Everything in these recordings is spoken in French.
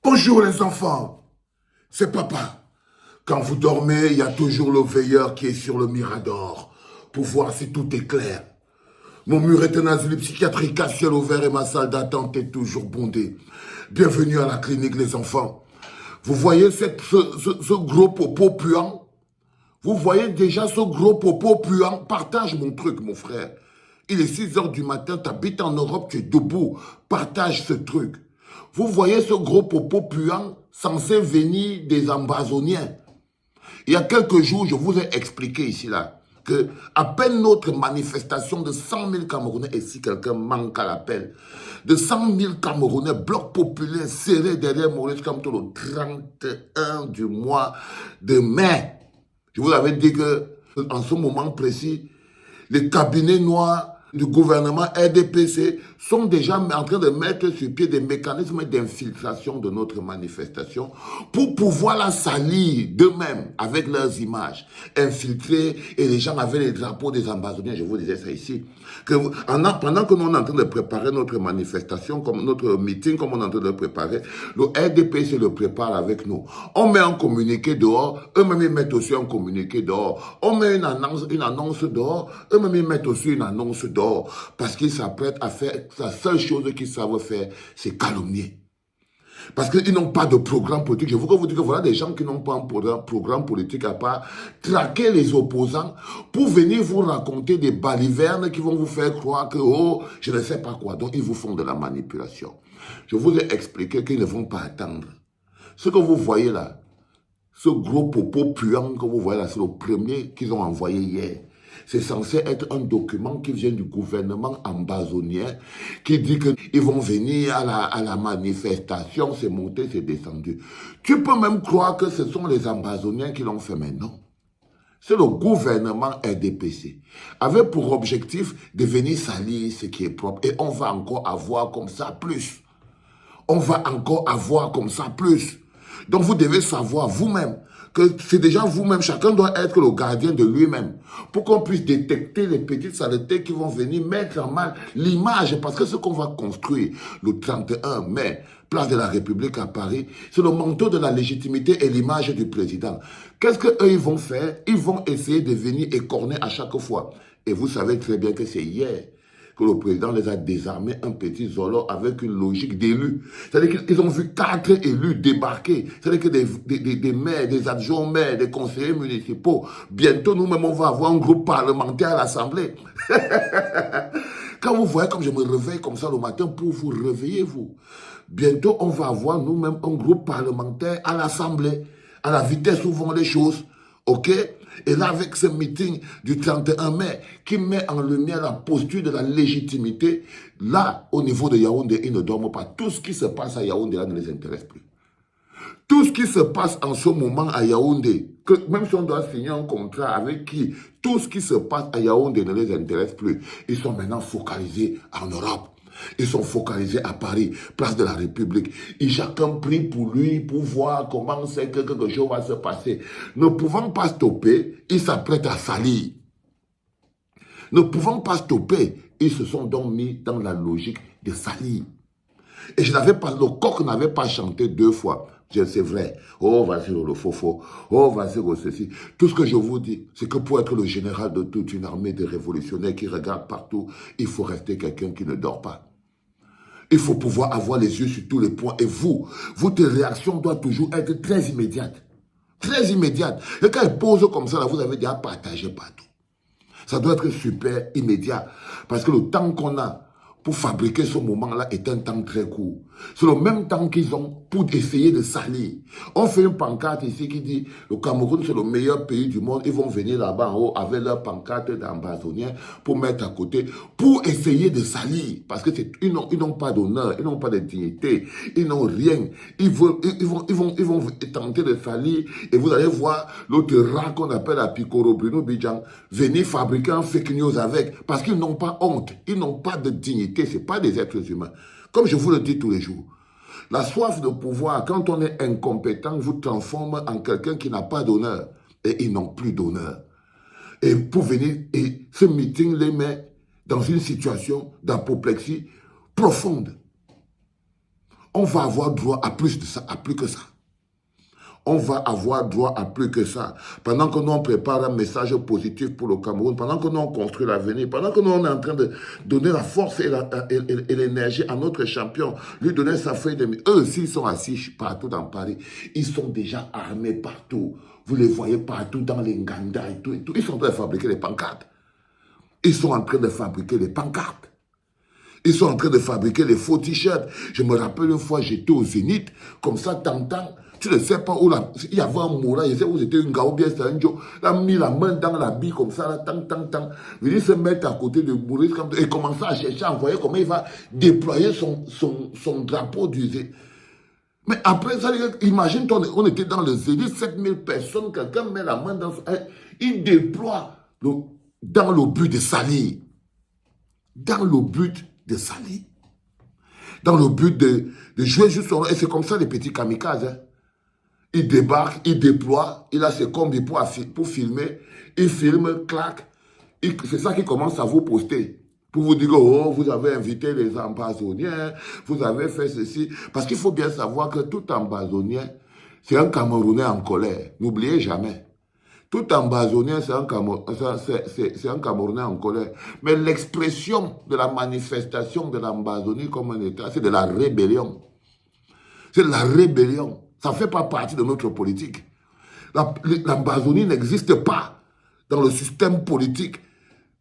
Bonjour les enfants, c'est papa. Quand vous dormez, il y a toujours le veilleur qui est sur le mirador pour voir si tout est clair. Mon mur est un asile psychiatrique à ciel ouvert et ma salle d'attente est toujours bondée. Bienvenue à la clinique les enfants. Vous voyez ce gros popo puant? Vous voyez déjà ce gros popo puant? Partage mon truc mon frère. Il est 6 heures du matin, tu habites en Europe, tu es debout. Partage ce truc. Vous voyez ce gros popo puant censé venir des Ambazoniens. Il y a quelques jours, je vous ai expliqué ici, là, que à peine notre manifestation de 100 000 Camerounais, et si quelqu'un manque à l'appel, de 100 000 Camerounais, bloc populaire serré derrière Maurice Kamto le 31 du mois de mai. Je vous avais dit que, en ce moment précis, les cabinets noirs du gouvernement RDPC sont déjà en train de mettre sur pied des mécanismes d'infiltration de notre manifestation pour pouvoir la salir d'eux-mêmes avec leurs images, infiltrer, et les gens avaient les drapeaux des Ambazoniens, je vous disais ça ici, que pendant que nous on est en train de préparer notre manifestation, comme notre meeting, comme on est en train de le préparer, le RDPC le prépare avec nous. On met un communiqué dehors, eux-mêmes ils mettent aussi un communiqué dehors. On met une annonce dehors, eux-mêmes ils mettent aussi une annonce dehors. Parce qu'ils s'apprêtent à faire, la seule chose qu'ils savent faire, c'est calomnier. Parce qu'ils n'ont pas de programme politique. Je voudrais vous dire que voilà des gens qui n'ont pas un programme politique à part traquer les opposants pour venir vous raconter des balivernes qui vont vous faire croire que, oh, je ne sais pas quoi. Donc, ils vous font de la manipulation. Je vous ai expliqué qu'ils ne vont pas attendre. Ce que vous voyez là, ce gros popo puant que vous voyez là, c'est le premier qu'ils ont envoyé hier. C'est censé être un document qui vient du gouvernement ambazonien qui dit qu'ils vont venir à la manifestation, c'est monté, c'est descendu. Tu peux même croire que ce sont les Ambazoniens qui l'ont fait, mais non. C'est le gouvernement RDPC, avec pour objectif de venir salir ce qui est propre. Et on va encore avoir comme ça plus. On va encore avoir comme ça plus. Donc vous devez savoir vous-même que c'est déjà vous-même, chacun doit être le gardien de lui-même pour qu'on puisse détecter les petites saletés qui vont venir mettre en mal l'image. Parce que ce qu'on va construire le 31 mai, place de la République à Paris, c'est le manteau de la légitimité et l'image du président. Qu'est-ce qu'eux ils vont faire? Ils vont essayer de venir écorner à chaque fois. Et vous savez très bien que c'est hier que le président les a désarmés un petit zolo avec une logique d'élus. C'est-à-dire qu'ils ont vu 4 élus débarquer. C'est-à-dire que des maires, des adjoints maires, des conseillers municipaux. Bientôt, nous-mêmes, on va avoir un groupe parlementaire à l'Assemblée. Quand vous voyez comme je me réveille comme ça le matin pour vous réveiller, vous. Bientôt, on va avoir nous-mêmes un groupe parlementaire à l'Assemblée. À la vitesse où vont les choses. OK? Et là, avec ce meeting du 31 mai, qui met en lumière la posture de la légitimité, là, au niveau de Yaoundé, ils ne dorment pas. Tout ce qui se passe à Yaoundé, là, ne les intéresse plus. Tout ce qui se passe en ce moment à Yaoundé, que même si on doit signer un contrat avec qui, tout ce qui se passe à Yaoundé ne les intéresse plus. Ils sont maintenant focalisés en Europe. Ils sont focalisés à Paris, place de la République. Et chacun prie pour lui, pour voir comment c'est que quelque chose va se passer. Ne pouvant pas stopper, ils s'apprêtent à salir. Ne pouvant pas stopper, ils se sont donc mis dans la logique de salir. Et je n'avais pas, le coq n'avait pas chanté 2 fois. C'est vrai. Oh, vas-y, le faux. Oh, vas-y, ceci. Tout ce que je vous dis, c'est que pour être le général de toute une armée de révolutionnaires qui regardent partout, il faut rester quelqu'un qui ne dort pas. Il faut pouvoir avoir les yeux sur tous les points. Et vous, votre réaction doit toujours être très immédiate. Très immédiate. Et quand elle pose comme ça, là, vous avez déjà partagé partout. Ça doit être super immédiat. Parce que le temps qu'on a pour fabriquer ce moment-là est un temps très court. C'est le même temps qu'ils ont pour essayer de salir. On fait une pancarte ici qui dit le Cameroun c'est le meilleur pays du monde. Ils vont venir là-bas en haut avec leur pancarte d'ambazoniens pour mettre à côté, pour essayer de salir. Parce que ils n'ont pas d'honneur, ils n'ont pas de dignité, ils n'ont rien. Ils vont tenter de salir et vous allez voir l'autre rat qu'on appelle à Picoro Bruno Bidjan venir fabriquer un fake news avec. Parce qu'ils n'ont pas honte, ils n'ont pas de dignité. Ce n'est pas des êtres humains. Comme je vous le dis tous les jours, la soif de pouvoir, quand on est incompétent, vous transforme en quelqu'un qui n'a pas d'honneur. Et ils n'ont plus d'honneur. Et pour venir, et ce meeting les met dans une situation d'apoplexie profonde. On va avoir droit à plus de ça, à plus que ça. On va avoir droit à plus que ça. Pendant que nous, on prépare un message positif pour le Cameroun, pendant que nous, on construit l'avenir, pendant que nous, on est en train de donner la force et l'énergie à notre champion, lui donner sa feuille de... Eux aussi, ils sont assis partout dans Paris. Ils sont déjà armés partout. Vous les voyez partout dans les Nganda et tout, et tout. Ils sont en train de fabriquer les pancartes. Ils sont en train de fabriquer les pancartes. Ils sont en train de fabriquer les faux t-shirts. Je me rappelle une fois, j'étais au Zénith, comme ça, t'entends. Tu ne sais pas où là, il y avait un mot là, je sais où c'était une gars ou bien c'était un Joe. Il a mis la main dans la bille comme ça, là, tant. Il se mettre à côté de Maurice et commencer à chercher, à envoyer comment il va déployer son drapeau du Zénith. Mais après ça, imagine-toi, on était dans le Zénith, 7000 personnes, quelqu'un met la main dans son... Il déploie dans le but de salir. Dans le but de salir. Dans le but de jouer juste sur... Et c'est comme ça les petits kamikazes, hein. Il débarque, il déploie, il a ses combis pour filmer, il filme, clac. C'est ça qui commence à vous poster. Pour vous dire, oh, vous avez invité les ambazoniens, vous avez fait ceci. Parce qu'il faut bien savoir que tout ambazonien, c'est un Camerounais en colère. N'oubliez jamais. Tout ambazonien, c'est un Camerounais en colère. Mais l'expression de la manifestation de l'Ambazonie comme un État, c'est de la rébellion. C'est de la rébellion. Ça ne fait pas partie de notre politique. L'Ambazonie n'existe pas dans le système politique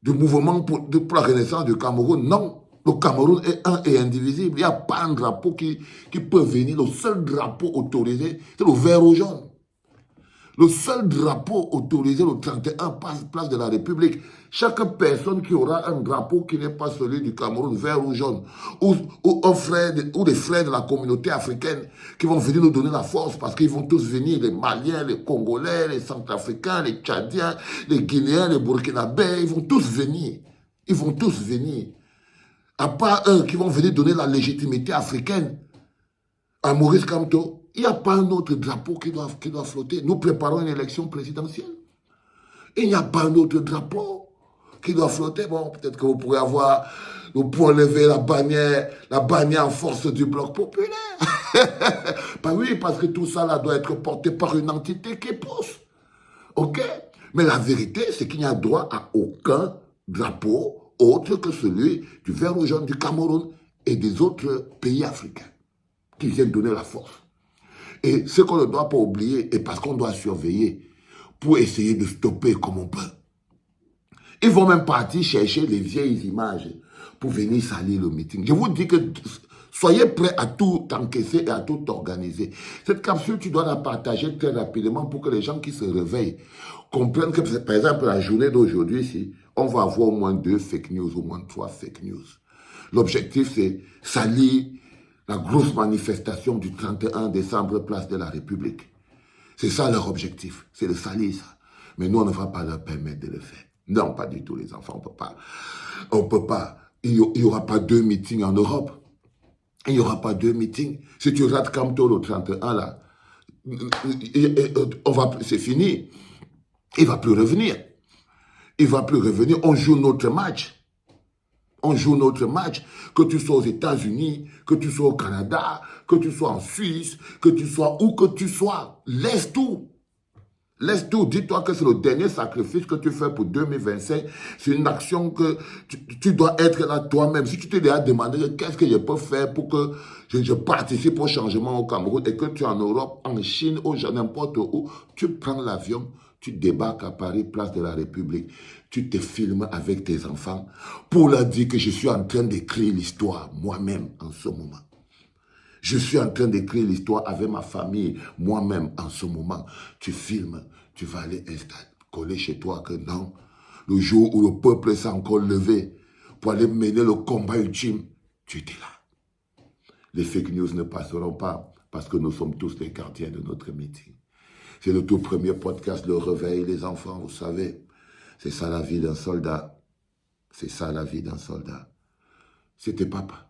du mouvement pour la renaissance du Cameroun. Non, le Cameroun est un et indivisible. Il n'y a pas un drapeau qui peut venir. Le seul drapeau autorisé, c'est le vert ou jaune. Le seul drapeau autorisé, le 31, place de la République. Chaque personne qui aura un drapeau qui n'est pas celui du Cameroun, vert ou jaune, ou des frères de la communauté africaine qui vont venir nous donner la force parce qu'ils vont tous venir, les Maliens, les Congolais, les Centrafricains, les Tchadiens, les Guinéens, les Burkinabés, ils vont tous venir. Ils vont tous venir. À part eux qui vont venir donner la légitimité africaine à Maurice Kamto, il n'y a pas un autre drapeau qui doit flotter. Nous préparons une élection présidentielle. Il n'y a pas un autre drapeau qui doit flotter. Bon, peut-être que vous pourrez avoir le point levé, la bannière en force du bloc populaire. Bah oui, parce que tout ça là doit être porté par une entité qui pousse. OK? Mais la vérité, c'est qu'il n'y a droit à aucun drapeau autre que celui du vert ou jaune du Cameroun et des autres pays africains qui viennent donner la force. Et ce qu'on ne doit pas oublier, et parce qu'on doit surveiller, pour essayer de stopper comme on peut. Ils vont même partir chercher les vieilles images pour venir salir le meeting. Je vous dis que soyez prêts à tout encaisser et à tout organiser. Cette capsule, tu dois la partager très rapidement pour que les gens qui se réveillent comprennent que, par exemple, la journée d'aujourd'hui, ici, on va avoir au moins 2 fake news, au moins 3 fake news. L'objectif, c'est salir la grosse manifestation du 31 décembre, place de la République. C'est ça leur objectif, c'est de salir ça. Mais nous, on ne va pas leur permettre de le faire. Non, pas du tout, les enfants, on ne peut pas. On ne peut pas. Il n'y aura pas 2 meetings en Europe. Il n'y aura pas 2 meetings. Si tu rates Kamto le 31, là, c'est fini. Il ne va plus revenir. Il ne va plus revenir. On joue notre match. On joue notre match, que tu sois aux États-Unis, que tu sois au Canada, que tu sois en Suisse, que tu sois où que tu sois. Laisse tout. Laisse tout. Dis-toi que c'est le dernier sacrifice que tu fais pour 2025. C'est une action que tu dois être là toi-même. Si tu t'es déjà demandé qu'est-ce que je peux faire pour que je participe au changement au Cameroun et que tu es en Europe, en Chine, n'importe où, tu prends l'avion, tu débarques à Paris, place de la République. Tu te filmes avec tes enfants pour leur dire que je suis en train d'écrire l'histoire moi-même en ce moment. Je suis en train d'écrire l'histoire avec ma famille moi-même en ce moment. Tu filmes, tu vas aller coller chez toi que non. Le jour où le peuple s'est encore levé pour aller mener le combat ultime, tu étais là. Les fake news ne passeront pas parce que nous sommes tous les gardiens de notre meeting. C'est le tout premier podcast, Le Réveil, les enfants, vous savez. C'est ça la vie d'un soldat. C'est ça la vie d'un soldat. C'était papa.